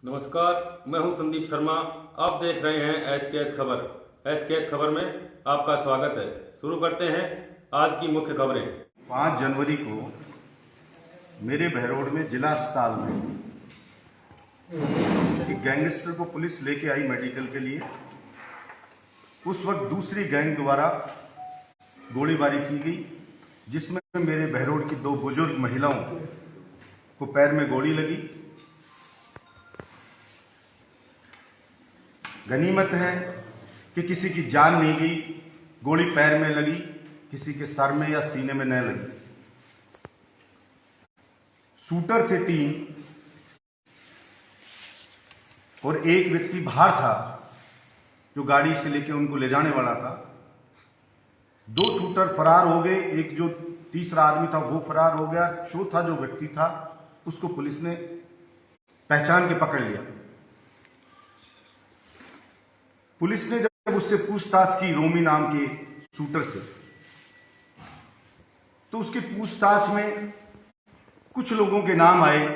नमस्कार, मैं हूं संदीप शर्मा। आप देख रहे हैं एसकेएस खबर। एसकेएस खबर में आपका स्वागत है। शुरू करते हैं आज की मुख्य खबरें। 5 जनवरी को मेरे बहरोड में जिला अस्पताल में एक गैंगस्टर को पुलिस लेके आई मेडिकल के लिए। उस वक्त दूसरी गैंग द्वारा गोलीबारी की गई, जिसमें मेरे बहरोड की 2 बुजुर्ग महिलाओं को पैर में गोली लगी। गनीमत है कि किसी की जान नहीं गई, गोली पैर में लगी, किसी के सर में या सीने में न लगी। शूटर थे 3 और एक व्यक्ति बाहर था जो गाड़ी से लेके उनको ले जाने वाला था। 2 शूटर फरार हो गए। एक जो तीसरा आदमी था वो फरार हो गया। चौथा जो व्यक्ति था उसको पुलिस ने पहचान के पकड़ लिया। पुलिस ने जब उससे पूछताछ की, रोमी नाम के शूटर से, तो उसकी पूछताछ में कुछ लोगों के नाम आए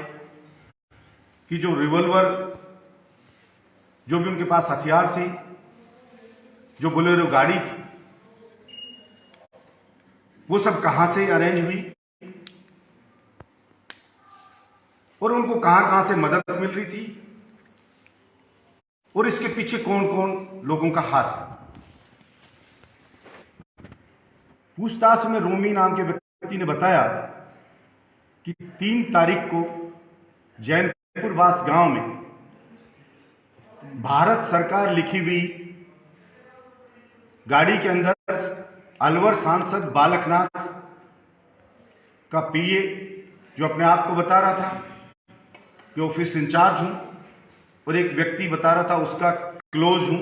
कि जो रिवॉल्वर, जो भी उनके पास हथियार थे, जो बोलेरो गाड़ी थी, वो सब कहां से अरेंज हुई और उनको कहां कहां से मदद मिल रही थी और इसके पीछे कौन कौन लोगों का हाथ। पूछताछ में रोमी नाम के व्यक्ति ने बताया कि 3 तारीख को जैनपुरवास गांव में भारत सरकार लिखी हुई गाड़ी के अंदर अलवर सांसद बालकनाथ का पीए, जो अपने आप को बता रहा था कि ऑफिस इंचार्ज हूं, और एक व्यक्ति बता रहा था उसका क्लोज हूं,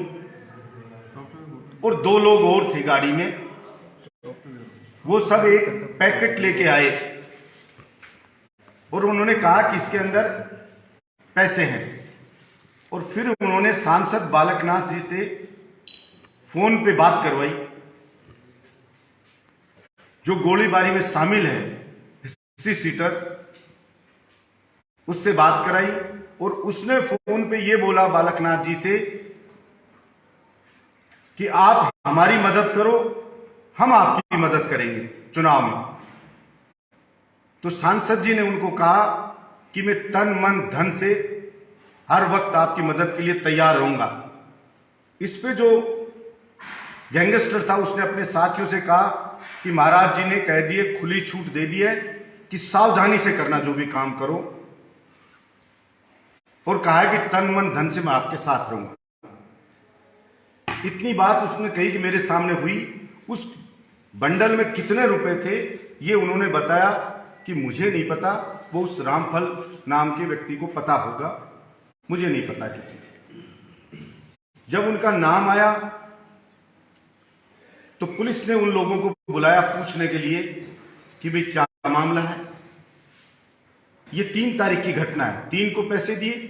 और 2 लोग और थे गाड़ी में। वो सब एक पैकेट लेके आए और उन्होंने कहा कि इसके अंदर पैसे हैं, और फिर उन्होंने सांसद बालकनाथ जी से फोन पे बात करवाई। जो गोलीबारी में शामिल है हिस्ट्री सीटर, उससे बात कराई और उसने फोन पे ये बोला बालकनाथ जी से कि आप हमारी मदद करो, हम आपकी मदद करेंगे चुनाव में। तो सांसद जी ने उनको कहा कि मैं तन मन धन से हर वक्त आपकी मदद के लिए तैयार रहूंगा। इस पे जो गैंगस्टर था उसने अपने साथियों से कहा कि महाराज जी ने कह दिए, खुली छूट दे दी है कि सावधानी से करना जो भी काम करो, और कहा है कि तन मन धन से मैं आपके साथ रहूंगा। इतनी बात उसने कही कि मेरे सामने हुई। उस बंडल में कितने रुपए थे ये उन्होंने बताया कि मुझे नहीं पता, वो उस रामफल नाम के व्यक्ति को पता होगा, मुझे नहीं पता कितने। जब उनका नाम आया तो पुलिस ने उन लोगों को बुलाया पूछने के लिए कि भाई क्या मामला है। ये 3 तारीख की घटना है। 3 को पैसे दिए,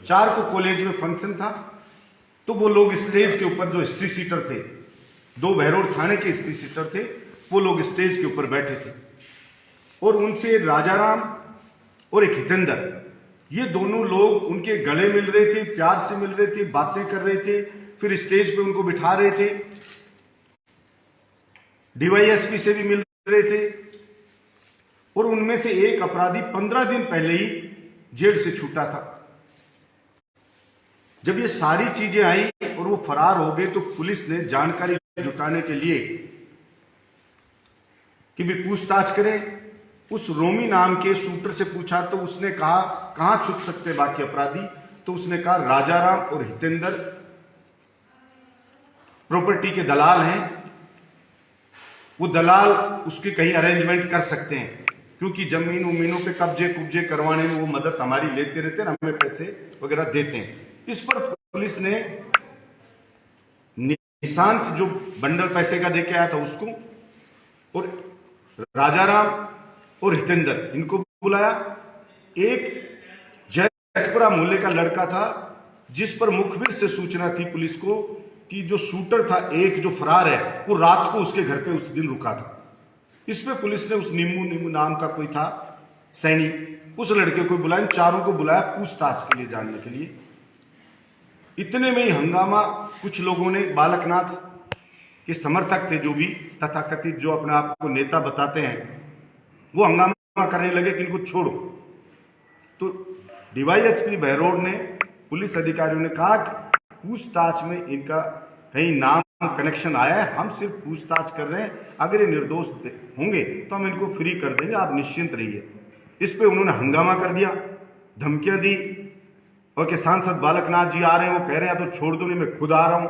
4 को कॉलेज में फंक्शन था, तो वो लोग स्टेज के ऊपर, जो हिस्ट्री सीटर थे, 2 बहरोड थाने के हिस्ट्री सीटर थे, वो लोग स्टेज के ऊपर बैठे थे और उनसे राजाराम और एक हितेंद्र, ये दोनों लोग उनके गले मिल रहे थे, प्यार से मिल रहे थे, बातें कर रहे थे, फिर स्टेज पे उनको बिठा रहे थे। डीवाईएसपी से भी मिल रहे थे और उनमें से एक अपराधी 15 दिन पहले ही जेल से छूटा था। जब ये सारी चीजें आई और वो फरार हो गए तो पुलिस ने जानकारी जुटाने के लिए कि भी पूछताछ करें, उस रोमी नाम के शूटर से पूछा तो उसने कहा कहां छुप सकते बाकी अपराधी, तो उसने कहा राजाराम और हितेंद्र प्रॉपर्टी के दलाल हैं, वो दलाल उसके कहीं अरेंजमेंट कर सकते हैं, क्योंकि जमीन उमीनों पे कब्जे कुब्जे करवाने में वो मदद हमारी लेते रहते हैं, हमें पैसे वगैरह देते हैं। इस पर पुलिस ने निशांत, जो बंडल पैसे का देके आया था, उसको, और राजाराम और हितेंद्र, इनको बुलाया। एक जयपुरा मोहल्ले का लड़का था जिस पर मुखबिर से सूचना थी पुलिस को कि जो शूटर था, एक जो फरार है, वो रात को उसके घर पे उस दिन रुका था। इस पे पुलिस ने उस नीमू नाम का कोई था सैनी, उस लड़के को बुलाया, चारों को बुलाया पूछताछ के लिए जानने के लिए। इतने में ही हंगामा, कुछ लोगों ने, बालकनाथ के समर्थक थे जो भी तथाकथित जो अपने आप को नेता बताते हैं, वो हंगामा करने लगे कि इनको छोड़ो। तो डीवाईएसपी बहरोड ने, पुलिस अधिकारियों ने कहा कि पूछताछ में इनका कहीं नाम कनेक्शन आया है, हम सिर्फ पूछताछ कर रहे हैं, अगर ये निर्दोष होंगे तो हम इनको फ्री कर देंगे, आप निश्चिंत रहिए। इस पे उन्होंने हंगामा कर दिया, धमकियां दी, और कि सांसद बालकनाथ जी आ रहे हैं, वो कह रहे हैं तो छोड़ दो, नहीं मैं खुद आ रहा हूं।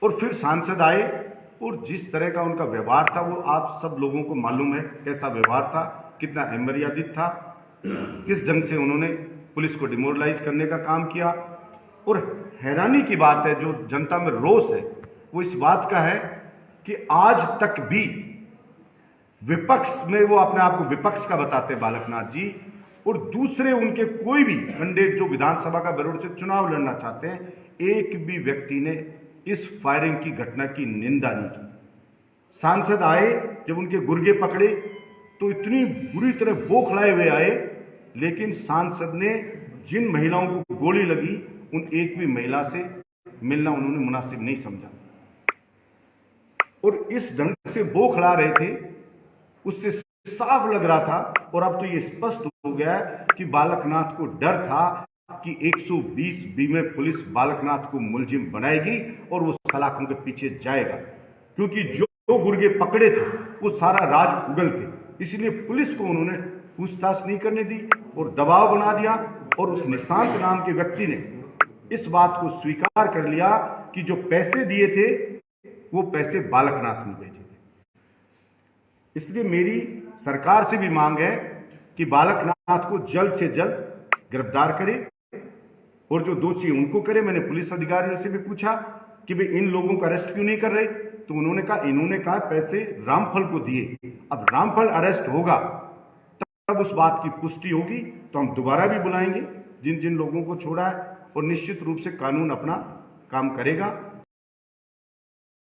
और फिर सांसद आए और जिस तरह का उनका व्यवहार था वो आप सब लोगों को मालूम है कैसा व्यवहार था, कितना अमर्यादित था, किस ढंग से उन्होंने पुलिस को डिमोरलाइज करने का काम किया। और हैरानी की बात है, जो जनता में रोष है वो इस बात का है कि आज तक भी विपक्ष में वो अपने आप को विपक्ष का बताते हैं बालकनाथ जी, और दूसरे उनके कोई भी कैंडिडेट जो विधानसभा का बरूड से चुनाव लड़ना चाहते हैं, एक भी व्यक्ति ने इस फायरिंग की घटना की निंदा नहीं की। सांसद आए, जब उनके गुर्गे पकड़े तो इतनी बुरी तरह बौखलाए हुए आए, लेकिन सांसद ने जिन महिलाओं को गोली लगी उन एक भी महिला से मिलना उन्होंने मुनासिब नहीं समझा, और इस ढंग से बौखला रहे थे, उससे साफ लग रहा था। और अब तो ये स्पष्ट हो गया है कि बालकनाथ को डर था कि 120 में पुलिस बालकनाथ को मुलजिम बनाएगी और वो सलाखों के पीछे जाएगा, क्योंकि जो गुर्गे पकड़े थे वो सारा राज उगल थे। इसलिए पुलिस को उन्होंने पूछताछ नहीं करने दी और दबाव बना दिया, और उस निशांत नाम के व्यक्ति ने इस बात को स्वीकार कर लिया कि जो पैसे दिए थे वो पैसे बालकनाथ ने भेजे थे। इसलिए मेरी सरकार से भी मांग है कि बालकनाथ को जल्द से जल्द गिरफ्तार करे और जो दोषी उनको करे। मैंने पुलिस अधिकारियों से भी पूछा कि भाई इन लोगों को अरेस्ट क्यों नहीं कर रहे, तो इन्होंने कहा पैसे रामफल को दिए। अब रामफल अरेस्ट होगा तब उस बात की पुष्टि होगी तो हम दोबारा भी बुलाएंगे जिन जिन लोगों को छोड़ा है, और निश्चित रूप से कानून अपना काम करेगा।